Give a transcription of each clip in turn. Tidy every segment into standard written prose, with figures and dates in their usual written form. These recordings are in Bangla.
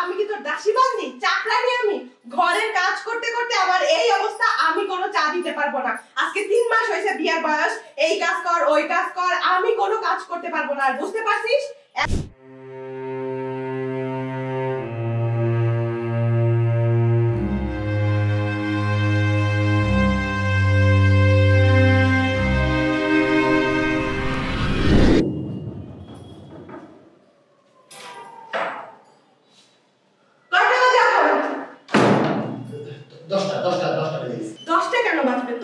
আমি কি তোর দাসী বান্দি চাকরানি? আমি ঘরের কাজ করতে করতে আমার এই অবস্থা, আমি কোনো চা দিতে পারবো না। আজকে 3 মাস হয়েছে বিয়ার বয়স, এই কাজ কর ওই কাজ কর, আমি কোনো কাজ করতে পারবো না। আর বুঝতে পারছিস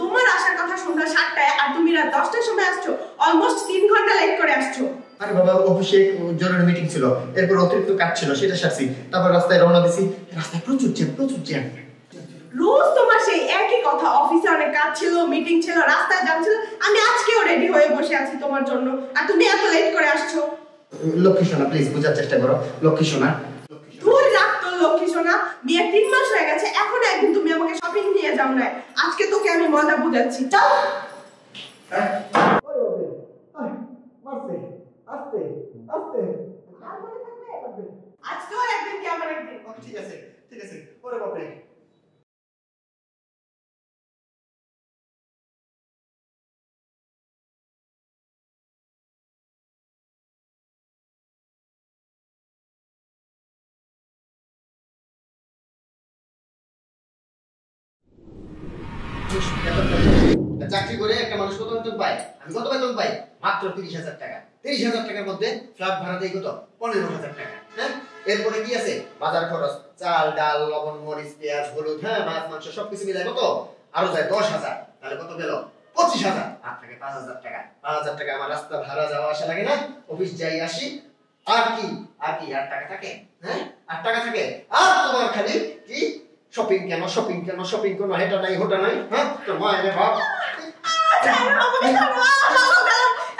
তোমার আসার কথা সন্ধ্যা 7টায় আর তুমি রাত 10টার সময় আসছো। অলমোস্ট 3 ঘন্টা লেট করে আসছো। আরে বাবা, অফিসে জরুরি মিটিং ছিল, এরপর অতিরিক্ত কাজ ছিল, সেটা সারছি। তারপর রাস্তায় রওনা দিছি, রাস্তায় প্রচুর জ্যাম। রোজ তোমার সেই একই কথা, অফিসে অনেক কাজ ছিল, মিটিং ছিল, রাস্তায় জ্যাম ছিল। আমি আজকেও রেডি হয়ে বসে আছি তোমার জন্য, আর তুমি এত লেট করে আসছো। লক্ষ্মী সোনা, প্লিজ বোঝার চেষ্টা করো। লক্ষ্মী সোনা, তুই রাখ তো লক্ষ্মী সোনা। বিয়ের 3 মাস হয়ে গেছে, এখন একদিন তুমি আমাকে শপিং নিয়ে যাও না। আজকে তোকে আমি মজা বুঝাচ্ছি। চল। আজকেও একদিন কি আমার একদিন। ঠিক আছে। ওরে বাপরে। চাকরি করে একটা মানুষ কত বেতন পায়? আমি কত বেতন পাই? মাত্র 30,000 টাকা। 30,000 টাকার মধ্যে ফ্ল্যাট ভাড়া দেই কত? 15,000 টাকা। হ্যাঁ, এরপরে কি আছে? বাজার খরচ, চাল ডাল লবণ মরিচ পেঁয়াজ হলুদ, হ্যাঁ মাছ মাংস সবকিছু মিলাই কত? আরো যায় 10,000। তাহলে কত গেল? 25,000। আর থাকে 5,000 টাকা। 5,000 টাকা আমার রাস্তা ভাড়া যাওয়া আসা লাগে না? অফিস যাই আসি। আর কি আর টাকা থাকে? হ্যাঁ, আর টাকা থাকে। আর তোমার খালি কি শপিং কেন এটা নাই ওটা নাই। হ্যাঁ, তোর মায়ের বাপ।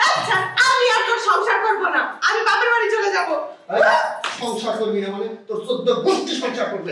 আচ্ছা, আমি আর তোর সংসার করবো না, আমি বাপের বাড়ি চলে যাবো। সংসার করবি না মানে তোর 14 গোষ্ঠী সংসার করবে।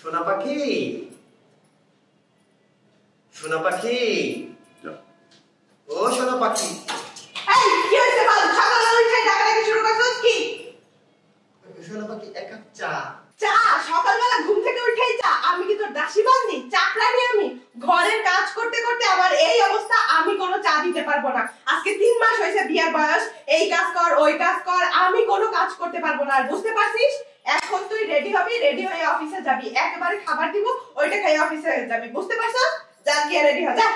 সোনা পাখি, সোনা পাখি, ও সোনা পাখি। এই কি হইছে বল? সকালে উঠে ডাকাডাকি শুরু করছস কি? সোনা পাখি, এক কাপ চা। চা? সকালবেলা ঘুম থেকে উঠেই চা? আমি কি তোর দাসী বান্দি চাকরানি? আমি ঘরের কাজ করতে করতে আমার এই অবস্থা, আমি কোনো চা দিতে পারবো না। আজকে 3 মাস হয়েছে বিয়ার বয়স, এই কাজ কর ওই কাজ কর, আমি কোনো কাজ করতে পারবো না। আর বুঝতে পারছিস, এখন তুই রেডি হবি, রেডি হয়ে অফিসে যাবি, একেবারে খাবার দিব, ওইটা খেয়ে অফিসে যাবি। বুঝতে পারছস? যা গিয়ে রেডি হ, যা।